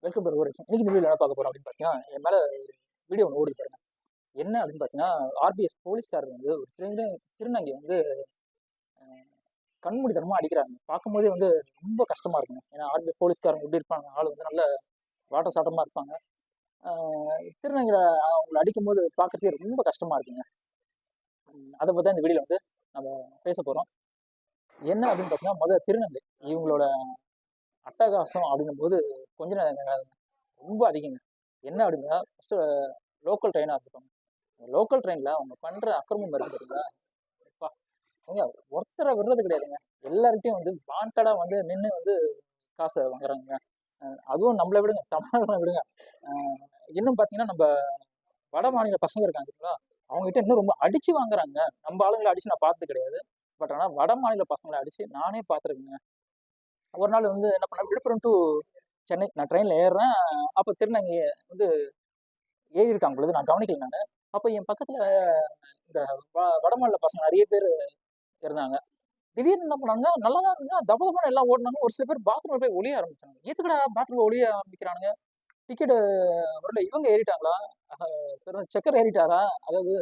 Welcome to ஒரு இன்னைக்கு இந்த வீடியோ என்ன பார்க்க போறோம் அப்படின்னு பார்த்தீங்கன்னா, என் மேல வீடியோ ஒன்று ஓடி பாருங்க. என்ன அப்படின்னு பார்த்தீங்கன்னா, ஆர்பிஎஸ் போலீஸ்காரர் வந்து ஒரு திருநங்கை வந்து கண்மூடித்தனமா அடிக்கிறாங்க. பார்க்கும்போதே வந்து ரொம்ப கஷ்டமா இருக்குங்க. ஏன்னா ஆர்பிஎஸ் போலீஸ்காரங்க எப்படி இருப்பாங்க, ஆள் வந்து நல்ல வாட்ட சாட்டமா இருப்பாங்க. திருநங்கைகளை அவங்களை அடிக்கும்போது பார்க்கறதுக்கே ரொம்ப கஷ்டமா இருக்குங்க. அதை பற்றி இந்த வீடியோவில் வந்து நம்ம பேச போகிறோம். என்ன அப்படின்னு பார்த்தீங்கன்னா, முதல் திருநங்கை இவங்களோட அட்டகாசம் அப்படிங்கும்போது கொஞ்ச நேரம் ரொம்ப அதிகங்க. என்ன அப்படின்னா, ஃபர்ஸ்ட் லோக்கல் ட்ரெயினாக இருக்கட்டும், லோக்கல் ட்ரெயினில் அவங்க பண்ணுற அக்கிரமம் இருக்கு பார்த்தீங்களா, அப்பா ஏங்க ஒருத்தரை விடுறது கிடையாதுங்க. எல்லார்கிட்டையும் வந்து வாண்டடாக வந்து நின்று வந்து காசை வாங்குறாங்க. அதுவும் நம்மளை விடுங்க, தமிழ்நாட்டில் விடுங்க. இன்னும் பார்த்தீங்கன்னா, நம்ம வட மாநில பசங்க இருக்காங்க பார்த்தீங்களா, அவங்ககிட்ட இன்னும் ரொம்ப அடிச்சு வாங்குறாங்க. நம்ம ஆளுங்களை அடிச்சு நான் பார்த்தது கிடையாது. பட் ஆனால் வட மாநில பசங்களை அடிச்சு நானே பார்த்துருக்கேங்க. ஒரு நாள் வந்து என்ன பண்ணேன், விழுப்புரம் டு சென்னை நான் ட்ரெயினில் ஏறுறேன். அப்போ திருநங்கை வந்து ஏறி இருக்காங்க பொழுது நான் கவனிக்கல நான். அப்போ என் பக்கத்தில் இந்த வடமாநில பசங்க நிறைய பேர் இருந்தாங்க. திடீர்னு என்ன பண்ணாங்க, நல்லா தான் இருந்தாங்க, தபதபான எல்லாம் ஓடினாங்க. ஒரு சில பேர் பாத்ரூம்ல போய் ஒளிய ஆரம்பிச்சாங்க. எதுக்குடா பாத்ரூம்ல ஒளிய ஆரம்பிக்கிறானுங்க? டிக்கெட் வரல, இவங்க ஏறிட்டாங்களா, செக்கர் ஏறிட்டாரா, அதாவது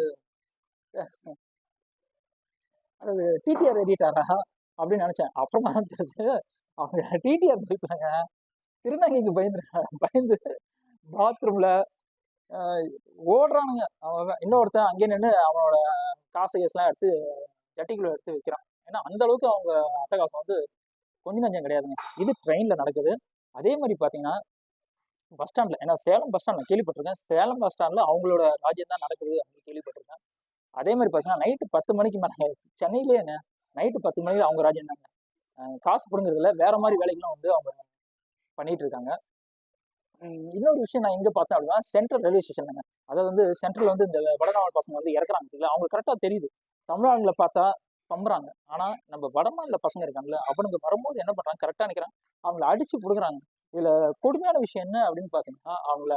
அதாவது டிடிஆர் ஏறிட்டாரா அப்படின்னு நினைச்சேன். அப்புறமா தான் தெரிஞ்சு அவங்க டிடிஆர் போய்ப்பாங்க, திருநங்கைக்கு பயந்து பாத்ரூம்ல ஓடுறானுங்க. அவன் இன்னொருத்தன் அங்கே நின்று அவனோட காசு கேஸ்லாம் எடுத்து ஜட்டிக்குள்ள எடுத்து வைக்கிறான். ஏன்னா அந்த அளவுக்கு அவங்க அட்டகாசம் வந்து கொஞ்சம் நஞ்சம் கிடையாதுங்க. இது ட்ரெயினில் நடக்குது. அதே மாதிரி பார்த்தீங்கன்னா, பஸ் ஸ்டாண்டில், ஏன்னா சேலம் பஸ் ஸ்டாண்ட் நான் கேள்விப்பட்டிருக்கேன். சேலம் பஸ் ஸ்டாண்டில் அவங்களோட ராஜ்யம் தான் நடக்குது அப்படின்னு கேள்விப்பட்டிருக்கேன். அதே மாதிரி பார்த்தீங்கன்னா, நைட்டு 10 மணிக்கு மேலே சென்னையிலேயேங்க நைட்டு 10 மணிக்கு அவங்க ராஜ்யம் தாங்க. காசு பிடுங்குறதுல வேற மாதிரி வேலைகளும் வந்து அவங்க பண்ணிட்டு இருக்காங்க. இன்னொரு விஷயம் நான் எங்க பார்த்தேன் அப்படின்னா, சென்ட்ரல் ரயில்வே ஸ்டேஷன்ங்க. அதாவது வந்து சென்ட்ரல் வந்து இந்த வடமாநில பசங்க வந்து இறக்குறாங்க பார்த்தீங்களா, அவங்களுக்கு கரெக்டாக தெரியுது. தமிழ்நாடுல பார்த்தா பம்புறாங்க. ஆனா நம்ம வடமாநில பசங்க இருக்காங்கல்ல, அவனுங்க வரும்போது என்ன பண்றாங்க, கரெக்டா நினைக்கிறாங்க, அவங்கள அடிச்சு புடுங்குறாங்க. இதுல கொடுமையான விஷயம் என்ன அப்படின்னு பாத்தீங்கன்னா, அவங்கள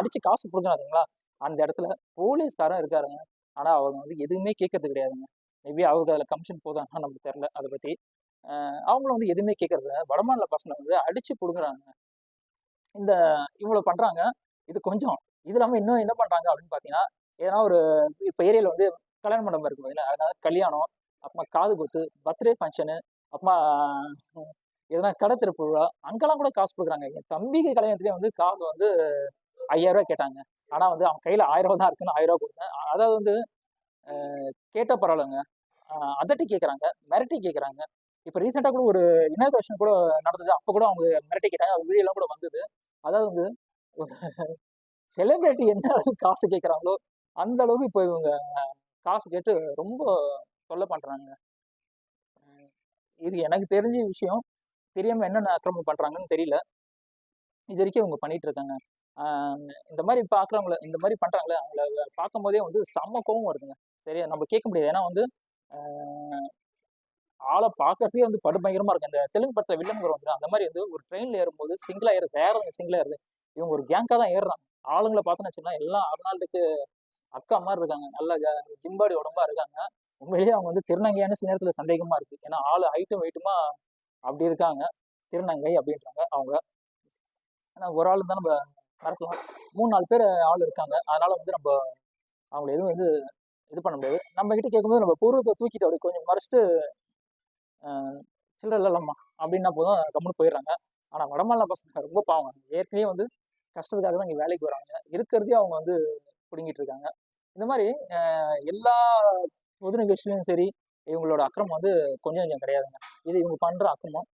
அடிச்சு காசு புடுங்குறாங்களா, அந்த இடத்துல போலீஸ்காரன் இருக்காருங்க. ஆனா அவங்க வந்து எதுவுமே கேட்கறது கிடையாதுங்க. மேபி அவருக்கு அதுல கமிஷன் போதான்னா நமக்கு தெரியல அதை பத்தி. அவங்களும் வந்து எதுவுமே கேட்கறது இல்ல. வடமாநில பசங்க வந்து அடிச்சு புடுங்குறாங்க. இந்த இவ்வளவு பண்றாங்க. இது கொஞ்சம். இது இல்லாம இன்னும் என்ன பண்றாங்க அப்படின்னு பாத்தீங்கன்னா, ஏன்னா ஒரு இப்ப ஏரியால வந்து கல்யாண மண்டபம் இருக்கு பாத்தீங்களா, அதனால கல்யாணம், அப்புறமா காது குத்து, பர்த்டே ஃபங்க்ஷனு, அப்புறமா எதனா கடை திறப்பு விழா, அங்கெல்லாம் கூட காசு கொடுக்குறாங்க. என் தம்பிக்கு கல்யாணத்துலேயே வந்து காசு வந்து 5000 கேட்டாங்க. ஆனா வந்து அவன் கையில 1000 தான் இருக்குன்னு 1000 கொடுத்தேன். அதாவது வந்து கேட்டா பரவாயில்லங்க, அதட்டி கேட்கறாங்க, மிரட்டி கேட்கறாங்க. இப்ப ரீசெண்டா கூட ஒரு இனாகிரேஷன் கூட நடந்தது. அப்ப கூட அவங்க மிரட்டி கேட்டாங்க. அது வீடியோ எல்லாம் கூட வந்தது. அதாவது வந்து செலிபிரிட்டி என்ன அளவுக்கு காசு கேட்கறாங்களோ அந்த அளவுக்கு இப்போ இவங்க காசு கேட்டு ரொம்ப தொல்லை பண்றாங்க. இது எனக்கு தெரிஞ்ச விஷயம். தெரியாம என்னென்ன அக்கிரமம் பண்றாங்கன்னு தெரியல. இது வரைக்கும் இவங்க பண்ணிட்டு இருக்காங்க. இந்த மாதிரி பாக்குறவங்கள, இந்த மாதிரி பண்றாங்களே, அவங்கள பார்க்கும் போதே வந்து செம்ம கோவம் வருதுங்க. சரியா நம்ம கேட்க முடியாது. ஏன்னா வந்து ஆளை பார்க்கறதே வந்து படுபயங்கரமா இருக்கு. அந்த தெலுங்கு படத்துல வில்லன் வந்து அந்த மாதிரி வந்து ஒரு ட்ரெயின்ல ஏறும்போது சிங்கிளா ஏறுது, வேற சிங்கிளா ஏறுது. இவங்க ஒரு கேங்கா தான் ஏறுறாங்க. ஆளுங்களை பார்த்தோன்னு வச்சுக்கலாம், எல்லாம் அர்னால்டுக்கு அக்கா மாதிரி இருக்காங்க. நல்ல ஜிம்பாடி உடம்பா இருக்காங்க. உண்மையிலேயே அவங்க வந்து திருநங்கையான சில நேரத்துல சந்தேகமா இருக்கு. ஏன்னா ஆளு ஹைட்டும் வெயிட்டுமா அப்படி இருக்காங்க. திருநங்கை அப்படின்றாங்க அவங்க. ஆனா ஒரு ஆள் தான் நம்ம நடத்தலாம். 3-4 பேர் ஆள் இருக்காங்க. அதனால வந்து நம்ம அவங்களை எதுவும் வந்து இது பண்ண முடியாது. நம்ம கிட்ட கேட்கும்போது நம்ம பூர்வத்தை தூக்கிட்டு அப்படி கொஞ்சம் மறைச்சிட்டு சில்லற இல்லம்மா அப்படின்னா போதும், கம்முன்னு போயிடுறாங்க. ஆனா வடமாநில பசங்க ரொம்ப பாவம். ஏற்கனவே வந்து கஷ்டத்துக்காக தான் இங்க வேலைக்கு வராங்க. இருக்கிறதையும் அவங்க வந்து பிடுங்கிட்டு இருக்காங்க. இந்த மாதிரி எல்லா பொது நிகழ்ச்சியிலும் சரி, இவங்களோட அக்கிரமம் வந்து கொஞ்சம் கொஞ்சம் கிடையாதுங்க. இது இவங்க பண்ற அக்கிரமம்.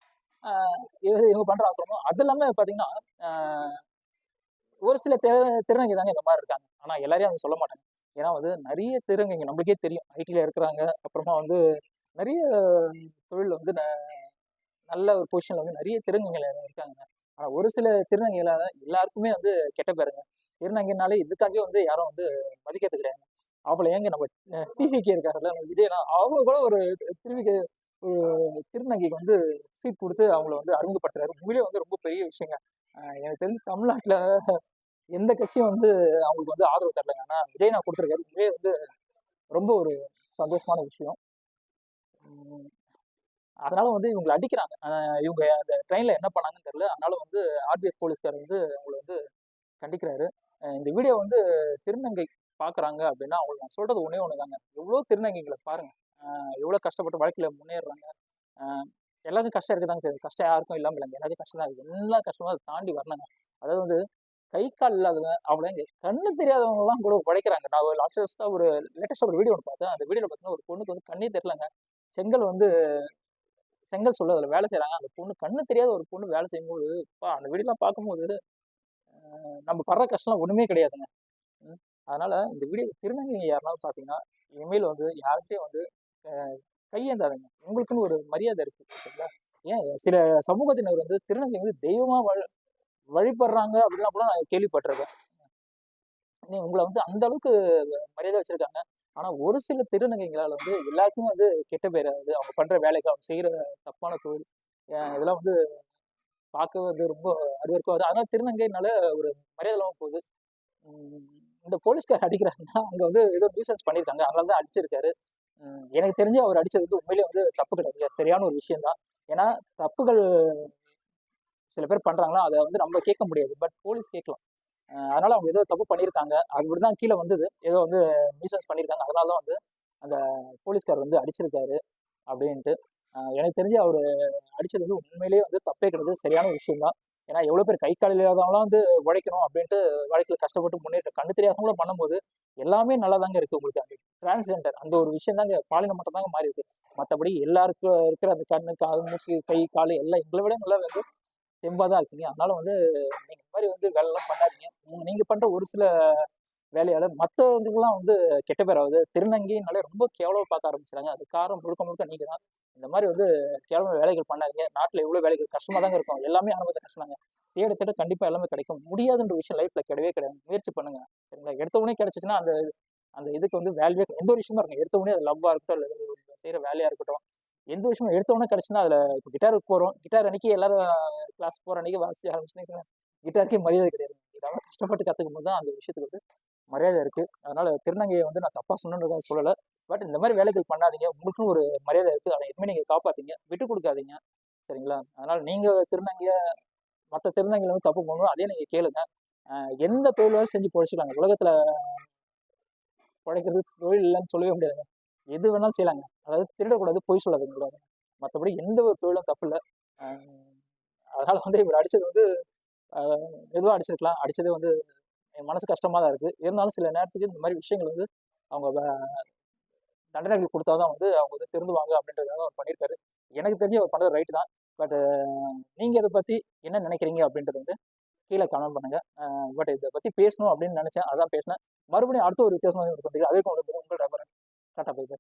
இவங்க பண்ற அக்கிரமம். அது இல்லாம பாத்தீங்கன்னா, ஒரு சில திருநங்கை தாங்க இந்த மாதிரி இருக்காங்க. ஆனா எல்லாரையும் அவங்க சொல்ல மாட்டாங்க. ஏன்னா வந்து நிறைய திருநங்கைங்க நம்மளுக்கே தெரியும், ஐடில இருக்கிறாங்க. அப்புறமா வந்து நிறைய தொழில் வந்து நல்ல ஒரு பொசிஷன்ல வந்து நிறைய திருநங்கைகள் இருக்காங்க. ஆனா ஒரு சில திருநங்கைகளால எல்லாருக்குமே வந்து கெட்ட பேருங்க. திருநங்கைனாலே இதுக்காகவே வந்து யாரும் வந்து மதிக்கிறது கிடையாது. அவளை ஏங்க நம்ம டிவிக்கே இருக்காருல்ல விஜயனா, அவங்க கூட ஒரு திருவிக்கு ஒரு திருநங்கைக்கு வந்து சீட் கொடுத்து அவங்கள வந்து அறிமுகப்படுத்துறாரு. உண்மையிலேயே வந்து ரொம்ப பெரிய விஷயங்க. எனக்கு தெரிஞ்சு தமிழ்நாட்டுல எந்த கட்சியும் வந்து அவங்களுக்கு வந்து ஆதரவு தரலைங்க. ஆனா விஜய் நான் கொடுத்துருக்காரு. உண்மையிலேயே வந்து ரொம்ப ஒரு சந்தோஷமான விஷயம். அதனால வந்து இவங்களை அடிக்கிறாங்க. இவங்க அந்த ட்ரெயினில் என்ன பண்ணாங்கன்னு தெரியல. அதனால வந்து ஆர்பிஎஃப் போலீஸ்கார் வந்து அவங்களை வந்து கண்டிக்கிறாரு. இந்த வீடியோ வந்து திருநங்கை பார்க்குறாங்க அப்படின்னா அவங்களுக்கு நான் சொல்றது ஒன்றே ஒன்று தாங்க. எவ்வளோ திருநங்கைகளை பாருங்க, எவ்வளோ கஷ்டப்பட்டு வாழ்க்கையில் முன்னேறுறாங்க. எல்லாருக்கும் கஷ்டம் இருக்குதாங்க சரி, கஷ்டம் யாருக்கும் இல்லாமல் இல்லைங்க, எல்லாருக்கும் கஷ்டம் தான் இருக்குது. எல்லா கஷ்டமும் அதை தாண்டி வரணுங்க. அதாவது வந்து கை கால் இல்லாதவங்க, அவங்கள கண்ணு தெரியாதவங்கலாம் கூட உழைக்கிறாங்க. நான் ஒரு லாஸ்டஸ்ட்டாக ஒரு லேட்டஸ்ட்டாக ஒரு வீடியோ ஒன்று பார்த்தேன். அந்த வீடியோவில் பார்த்தீங்கன்னா ஒரு பொண்ணுக்கு வந்து கண்ணே தெரியலங்க. செங்கல் வந்து செங்கல் சொல்ல அதில் வேலை செய்கிறாங்க. அந்த பொண்ணு கண்ணு தெரியாத ஒரு பொண்ணு வேலை செய்யும்போது அந்த வீடியோலாம் பார்க்கும்போது நம்ம படுற கஷ்டம் ஒன்றுமே கிடையாதுங்க. அதனால இந்த வீடியோ திருநங்கை யாருனாலும் பார்த்தீங்கன்னா இனிமேல் வந்து யார்கிட்டையும் வந்து கையேந்தாதுங்க. உங்களுக்குன்னு ஒரு மரியாதை இருக்கு சரிங்களா? ஏன் சில சமூகத்தினர் வந்து திருநங்கை வந்து தெய்வமா வழிபடுறாங்க அப்படின்னா கூட நான் கேள்விப்பட்டிருக்கேன். உங்களை வந்து அந்த அளவுக்கு மரியாதை வச்சிருக்காங்க. ஆனா ஒரு சில திருநங்கைகளால் வந்து எல்லாருக்குமே வந்து கெட்ட பேர் ஆகுது. அவங்க பண்ற வேலைக்கு, அவங்க செய்யற தப்பான தொழில் இதெல்லாம் வந்து பார்க்க வந்து ரொம்ப அருவருக்கும். அதனால திருநங்கைனால ஒரு மரியாதை இல்லாம போகுது. இந்த போலீஸ்கார் அடிக்கிறாருன்னா அங்க வந்து ஏதோ நியூசன்ஸ் பண்ணியிருக்காங்க, அதனால தான் அடிச்சிருக்காரு. எனக்கு தெரிஞ்சு அவர் அடிச்சது வந்து உண்மையிலேயே வந்து தப்பு கிடையாது, சரியான ஒரு விஷயம் தான். ஏன்னா தப்புகள் சில பேர் பண்றாங்களா, அதை வந்து நம்ம கேட்க முடியாது, பட் போலீஸ் கேட்கலாம். அதனால அவங்க ஏதோ தப்பு பண்ணியிருக்காங்க, அது தான் கீழே வந்தது, ஏதோ வந்து நியூசன்ஸ் பண்ணியிருக்காங்க, அதனால தான் வந்து அந்த போலீஸ்கார் வந்து அடிச்சிருக்காரு அப்படின்ட்டு. எனக்கு தெரிஞ்சு அவர் அடிச்சது வந்து உண்மையிலேயே வந்து தப்பே கிடையாது, சரியான விஷயம் தான். ஏன்னா எவ்வளோ பேர் கை கால் இல்லாதவங்களாம் வந்து உழைக்கணும் அப்படின்ட்டு வாழ்க்கையில் கஷ்டப்பட்டு முன்னேற்ற கண்ணு தெரியாதவங்களும் பண்ணும்போது எல்லாமே நல்லா தாங்க இருக்கு. உங்களுக்கு அந்த டிரான்ஸ்ஜெண்டர் அந்த ஒரு விஷயம் தாங்க பாலினம் மட்டும் தாங்க மாறி இருக்கு. மற்றபடி எல்லாருக்கும் இருக்கிற அந்த கண்ணு காது மூக்கு கை கால் எல்லாம் எங்களை விட நல்லா வந்து தெம்பாக தான் இருக்கீங்க. அதனால வந்து நீங்கள் இந்த மாதிரி வந்து வேலைலாம் பண்ணாதீங்க. நீங்கள் பண்ணுற ஒரு சில வேலையால் மற்றவங்களுக்குலாம் வந்து கெட்ட பேர் ஆகுது. திருநங்கைனாலே ரொம்ப கேவலமாக பார்க்க ஆரம்பிச்சுறாங்க. அது காரணம் முழுக்க முழுக்க நீங்கள் தான். இந்த மாதிரி வந்து கேவலமான வேலைகள் பண்ணாதீங்க. நாட்டில் எவ்வளோ வேலைகள் கஷ்டமாக தாங்க இருக்கும், எல்லாமே அனுபவத்தை கஷ்டம் தாங்க. தேட தேட கண்டிப்பாக எல்லாமே கிடைக்கும். முடியாதுன்ற விஷயம் லைஃப்பில் கிடையவே கிடையாது. முயற்சி பண்ணுங்க சரிங்களா? எடுத்த உடனே கிடைச்சிச்சுன்னா அந்த அந்த இதுக்கு வந்து வேல்யூவே எந்த ஒரு விஷயமா இருக்கும், எடுத்த உடனே அது லவ்வாக இருக்கட்டும், இல்லை செய்கிற வேலையாக இருக்கட்டும், எந்த விஷயமும் எடுத்த உடனே கிடைச்சுன்னா அதில் இப்போ கிட்டாருக்கு போகிறோம், கிட்டார் அன்னைக்கு எல்லாரும் கிளாஸ் போகிற அன்னைக்கு வாசி ஆரம்பிச்சுன்னா கிட்டாருக்கே மரியாதை கிடையாது. இதெல்லாம் கஷ்டப்பட்டு கற்றுக்கும் போது தான் அந்த விஷயத்துக்கு வந்து மரியாதை இருக்குது. அதனால் திருநங்கையை வந்து நான் தப்பாக சொன்னதுக்காக சொல்லலை, பட் இந்த மாதிரி வேலைகள் பண்ணாதீங்க. உங்களுக்கும் ஒரு மரியாதை இருக்குது, அதை எதுவுமே நீங்கள் காப்பாற்றிங்க, விட்டு கொடுக்காதீங்க சரிங்களா? அதனால் நீங்கள் திருநங்கையை மற்ற திருநங்கைகள் வந்து தப்பு பண்ணணும், அதே நீங்கள் கேளுங்க. எந்த தொழிலாலும் செஞ்சு பொழைச்சிக்கலாங்க. உலகத்தில் உழைக்கிறது தொழில் இல்லைன்னு சொல்லவே முடியாதுங்க. எது வேணாலும் செய்யலாங்க. அதாவது திருடக்கூடாது, பொய் சொல்லாதீங்க கூடாது. மற்றபடி எந்த ஒரு தொழிலும் தப்பு இல்லை. அதனால் வந்து இவர் அடித்தது வந்து எதுவும் அடிச்சிருக்கலாம். அடித்ததே வந்து என் மனசு கஷ்டமாக தான் இருக்குது. இருந்தாலும் சில நேரத்துக்கு இந்த மாதிரி விஷயங்கள் வந்து அவங்க தண்டனைகள் கொடுத்தா தான் வந்து அவங்க வந்து திருந்துவாங்க அப்படின்றதுக்காக அவர் பண்ணியிருக்காரு. எனக்கு தெரிஞ்சு அவர் பண்ணுறது ரைட்டு தான். பட் நீங்கள் இதை பற்றி என்ன நினைக்கிறீங்க அப்படின்றது வந்து கீழே கமெண்ட் பண்ணுங்கள். பட் இதை பற்றி பேசணும் அப்படின்னு நினச்சேன், அதான் பேசினேன். மறுபடியும் அடுத்த ஒரு வித்தியாசமாக சந்திக்கிறேன். அதுக்கு உங்களுக்கு உங்கள் டாட்டா பை பை.